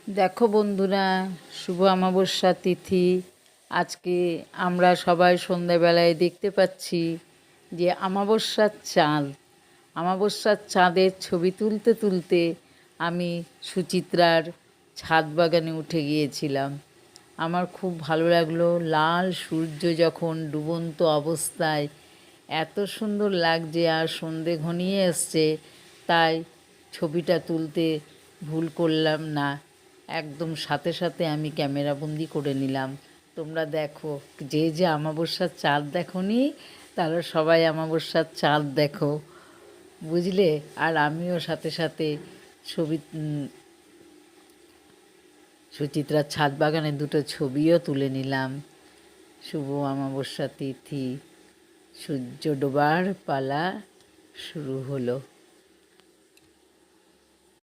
দেখো বন্ধুরা, শুভ অমাবস্যা তিথি। আজকে আমরা সবাই সন্ধ্যাবেলায় দেখতে পাচ্ছি যে অমাবস্যার চাঁদ। অমাবস্যার চাঁদের ছবি তুলতে তুলতে আমি সুচিত্রার ছাদ বাগানে উঠে গিয়েছিলাম। আমার খুব ভালো লাগলো। লাল সূর্য যখন ডুবন্ত অবস্থায় এত সুন্দর লাগছে, আর সন্ধে ঘনিয়ে এসছে, তাই ছবিটা তুলতে ভুল করলাম না। একদম সাথে সাথে আমি ক্যামেরাবন্দি করে নিলাম। তোমরা দেখো, যে যে অমাবস্যার চাঁদ দেখোনি তারা সবাই অমাবস্যার চাঁদ দেখো, বুঝলে? আর আমিও সাথে সাথে ছবি সুচিত্রার ছাদ বাগানে দুটো ছবিও তুলে নিলাম। শুভ অমাবস্যা তিথি, সূর্য ডোবার পালা শুরু হলো।